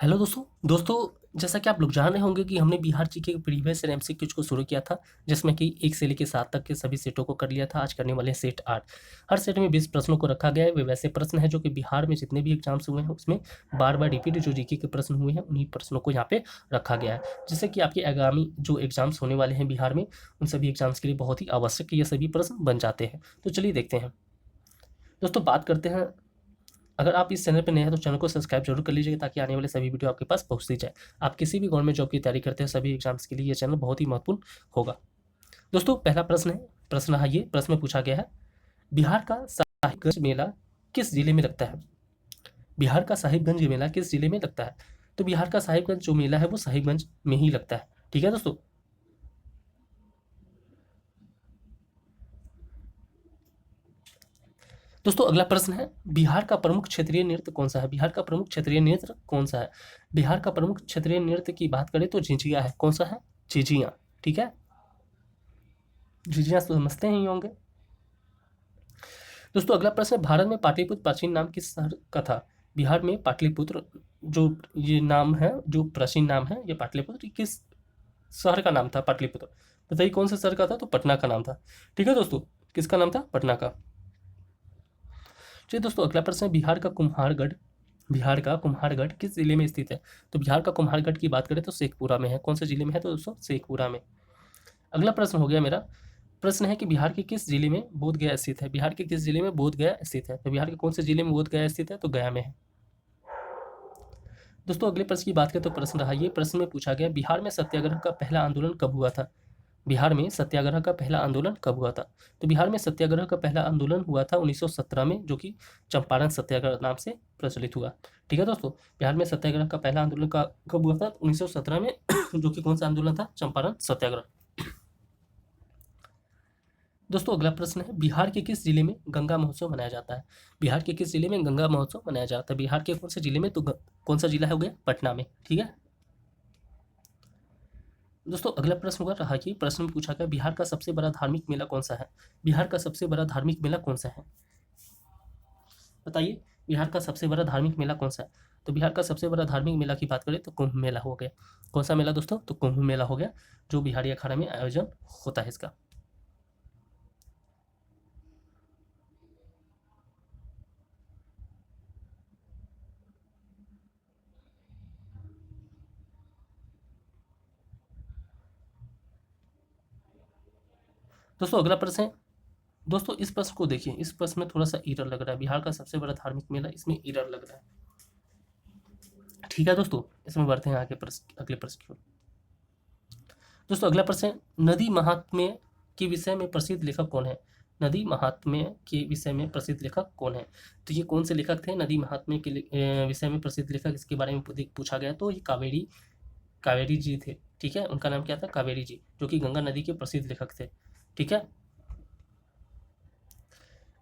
Hello दोस्तों जैसा कि आप लोग जान रहे होंगे कि हमने बिहार जीके के प्रीवियस ईयर एमसीक्यूज को शुरू किया था, जिसमें कि 1 से लेकर 7 तक के सभी सेटों को कर लिया था। आज करने वाले हैं सेट 8। हर सेट में 20 प्रश्नों को रखा गया है। वे वैसे प्रश्न हैं जो कि बिहार में जितने भी एग्जाम्स हुए हैं उसमें बार-बार रिपीट जो जीके के प्रश्न हुए हैं उन्हीं प्रश्नों को यहाँ पे रखा गया है, जिससे कि आपके आगामी जो एग्जाम्स होने वाले हैं बिहार में, उन सभी एग्जाम्स के लिए बहुत ही आवश्यक ये सभी प्रश्न बन जाते हैं। तो चलिए देखते हैं। दोस्तों बात करते हैं, अगर आप इस चैनल पर नए हैं तो चैनल को सब्सक्राइब जरूर कर लीजिएगा ताकि आने वाले सभी वीडियो आपके पास पहुंचती जाए। आप किसी भी गवर्नमेंट जॉब की तैयारी करते हैं, सभी एग्जाम्स के लिए ये चैनल बहुत ही महत्वपूर्ण होगा। दोस्तों पहला प्रश्न है, प्रश्न है ये, प्रश्न में पूछा गया है, बिहार का साहिबगंज मेला किस जिले में लगता है? बिहार का साहिबगंज मेला किस जिले में लगता है? तो बिहार का साहिबगंज जो मेला है वो साहिबगंज में ही लगता है। ठीक है दोस्तों। दोस्तों अगला प्रश्न है, बिहार का प्रमुख क्षेत्रीय नृत्य कौन सा है? बिहार का प्रमुख क्षेत्रीय नृत्य कौन सा है? बिहार का प्रमुख क्षेत्रीय नृत्य की बात करें तो झिझिया है। कौन सा है? झिझिया। ठीक है, झिझिया समझते ही होंगे। दोस्तों अगला प्रश्न है, भारत में पाटलिपुत्र प्राचीन नाम किस शहर का था? बिहार में पाटलिपुत्र जो ये नाम है, जो प्राचीन नाम है, ये पाटलिपुत्र किस शहर का नाम था? पाटलिपुत्र बताइए कौन से शहर का था? तो पटना का नाम था। ठीक है दोस्तों, किसका नाम था? पटना का। चलिए दोस्तों अगला प्रश्न है, बिहार का कुम्हारगढ़ किस जिले में स्थित है? तो बिहार का कुम्हारगढ़ की बात करें तो शेखपुरा में है। कौन से जिले में है? तो दोस्तों शेखपुरा में। अगला प्रश्न हो गया मेरा, प्रश्न है कि बिहार के किस जिले में बोधगया स्थित है? बिहार के किस जिले में बोधगया स्थित है? तो बिहार के कौन से जिले में बोधगया स्थित है? तो गया में है। दोस्तों अगले प्रश्न की बात करें तो प्रश्न रहा ये, प्रश्न में पूछा गया, बिहार में सत्याग्रह का पहला आंदोलन कब हुआ था? बिहार में सत्याग्रह का पहला आंदोलन कब हुआ था? तो बिहार में सत्याग्रह का पहला आंदोलन हुआ था 1917 में, जो कि चंपारण सत्याग्रह नाम से प्रचलित हुआ। ठीक है दोस्तों, बिहार में सत्याग्रह का पहला आंदोलन का कब हुआ था? 1917 में जो कि कौन सा आंदोलन था? चंपारण सत्याग्रह। दोस्तों अगला प्रश्न है, बिहार के किस जिले में गंगा महोत्सव मनाया जाता है? बिहार के किस जिले में गंगा महोत्सव मनाया जाता है? बिहार के कौन से जिले में? तो कौन सा जिला हो गया? पटना में। ठीक है दोस्तों अगला प्रश्न होगा रहा कि प्रश्न में पूछा गया, बिहार का सबसे बड़ा धार्मिक मेला कौन सा है? बिहार का सबसे बड़ा धार्मिक मेला कौन सा है? बताइए, बिहार का सबसे बड़ा धार्मिक मेला कौन सा है? तो बिहार का सबसे बड़ा धार्मिक मेला की बात करें तो कुंभ मेला हो गया। कौन सा मेला दोस्तों? तो कुंभ मेला हो गया, जो बिहारी अखाड़ा में आयोजन होता है इसका। दोस्तों अगला प्रश्न है, दोस्तों इस प्रश्न को देखिए, इस प्रश्न में थोड़ा सा एरर लग रहा है। बिहार का सबसे बड़ा धार्मिक मेला, इसमें एरर लग रहा है। ठीक है दोस्तों, इसमें बढ़ते हैं आगे अगले प्रश्न की ओर। दोस्तों अगला प्रश्न है, नदी महात्म्य के विषय में प्रसिद्ध लेखक कौन है? नदी महात्म्य के विषय में प्रसिद्ध लेखक कौन है? तो ये कौन से लेखक थे नदी महात्म्य के विषय में प्रसिद्ध लेखक? इसके बारे में पूछा गया, तो ये कावेरी जी थे। ठीक है, उनका नाम क्या था? कावेरी जी, जो कि गंगा नदी के प्रसिद्ध लेखक थे। ठीक है,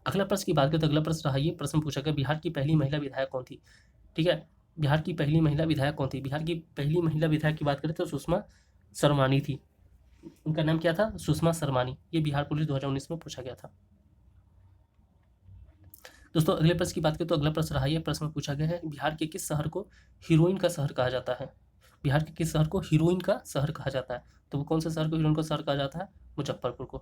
अगला प्रश्न की बात करें तो अगला प्रश्न रहा ये, प्रश्न पूछा गया, बिहार की पहली महिला विधायक कौन थी? ठीक है, बिहार की पहली महिला विधायक कौन थी? बिहार की पहली महिला विधायक की बात करें तो सुषमा शर्मानी थी। उनका नाम क्या था? सुषमा शर्मानी। ये बिहार पुलिस 2019 में पूछा गया था। दोस्तों अगले प्रश्न की बात करें तो अगला प्रश्न रहा, ये प्रश्न में पूछा गया है, बिहार के किस शहर को हीरोइन का शहर कहा जाता है? बिहार के किस शहर को हीरोइन का शहर कहा जाता है? तो वो कौन से शहर को हीरोइन का शहर कहा जाता है? मुजफ्फरपुर को।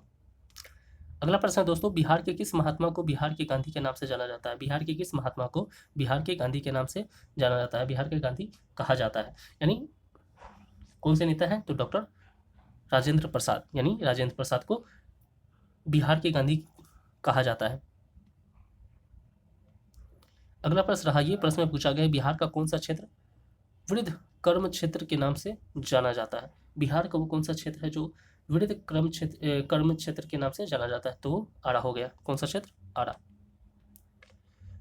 अगला प्रश्न है दोस्तों, बिहार के किस महात्मा को बिहार के गांधी के नाम से जाना जाता है? बिहार के किस महात्मा को बिहार के गांधी के नाम से जाना जाता है? बिहार के गांधी कहा जाता है, यानी कौन से नेता हैं? तो डॉक्टर राजेंद्र प्रसाद, यानी राजेंद्र प्रसाद को बिहार के गांधी कहा जाता है। अगला प्रश्न रहा, ये प्रश्न में पूछा गया, बिहार का कौन सा क्षेत्र वृद्ध कर्म क्षेत्र के नाम से जाना जाता है? बिहार का वो कौन सा क्षेत्र है जो वृद्ध कर्म क्षेत्र के नाम से जाना जाता है? तो आरा हो गया। कौन सा क्षेत्र? आरा।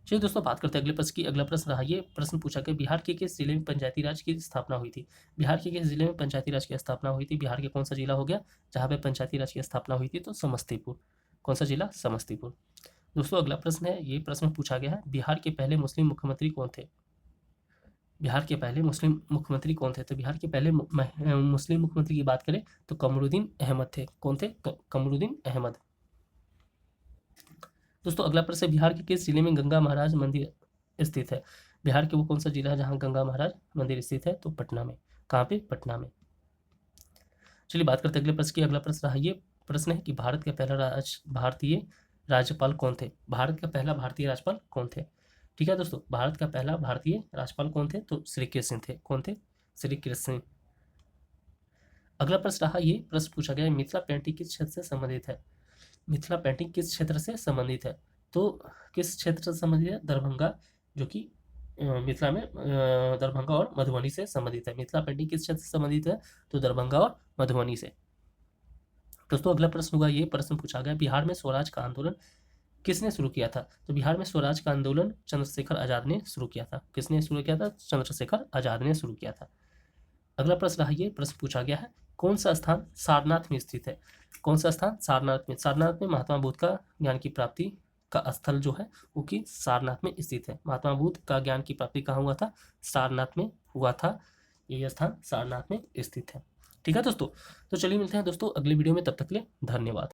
चलिए दोस्तों बात करते हैं अगले प्रश्न की। अगला प्रश्न रहा, ये प्रश्न पूछा गया, बिहार के किस जिले में पंचायती राज की स्थापना हुई थी? बिहार के किस जिले में पंचायती राज की स्थापना हुई थी? बिहार के कौन सा जिला हो गया जहाँ पे पंचायती राज की स्थापना हुई थी? तो समस्तीपुर। कौन सा जिला? समस्तीपुर। दोस्तों अगला प्रश्न है, ये प्रश्न पूछा गया है, बिहार के पहले मुस्लिम मुख्यमंत्री कौन थे? बिहार के पहले मुस्लिम मुख्यमंत्री कौन थे? तो बिहार के पहले मुस्लिम मुख्यमंत्री की बात करें तो कमरुद्दीन अहमद थे। कौन थे? कमरुद्दीन अहमद। दोस्तों अगला प्रश्न है, बिहार के किस जिले में गंगा महाराज मंदिर स्थित है? बिहार के वो कौन सा जिला है जहाँ गंगा महाराज मंदिर स्थित है? तो पटना में। कहाँ पे? पटना में। चलिए बात करते हैं अगले प्रश्न की। अगला प्रश्न रहा ये प्रश्न है कि भारत के पहला भारतीय राज्यपाल कौन थे? भारत का पहला भारतीय राज्यपाल कौन थे? ठीक है दोस्तों, भारत का पहला भारतीय राज्यपाल कौन थे? तो श्री कृष्ण सिंह थे। कौन थे? श्री कृष्ण सिंह। अगला प्रश्न रहा ये प्रश्न पूछा गया है, मिथिला पेंटिंग किस क्षेत्र से संबंधित है? मिथिला पेंटिंग किस क्षेत्र से संबंधित है? तो किस क्षेत्र से संबंधित है? दरभंगा, जो कि मिथिला में दरभंगा और मधुबनी से संबंधित है। मिथिला पेंटिंग किस क्षेत्र से संबंधित है? तो दरभंगा और मधुबनी से। दोस्तों अगला प्रश्न होगा ये प्रश्न पूछा गया, बिहार में स्वराज का आंदोलन किसने शुरू किया था? तो बिहार में स्वराज का आंदोलन चंद्रशेखर आजाद ने शुरू किया था। किसने शुरू किया था? चंद्रशेखर आजाद ने शुरू किया था। अगला प्रश्न रहा ये प्रश्न पूछा गया है, कौन सा स्थान सारनाथ में स्थित है? कौन सा स्थान? सारनाथ में। सारनाथ में महात्मा बुद्ध का ज्ञान की प्राप्ति का स्थल जो है वो कि सारनाथ में स्थित है। महात्मा बुद्ध का ज्ञान की प्राप्ति कहाँ हुआ था? सारनाथ में हुआ था। ये स्थान सारनाथ में स्थित है। ठीक है दोस्तों, तो चलिए मिलते हैं दोस्तों अगली वीडियो में, तब तक के लिए धन्यवाद।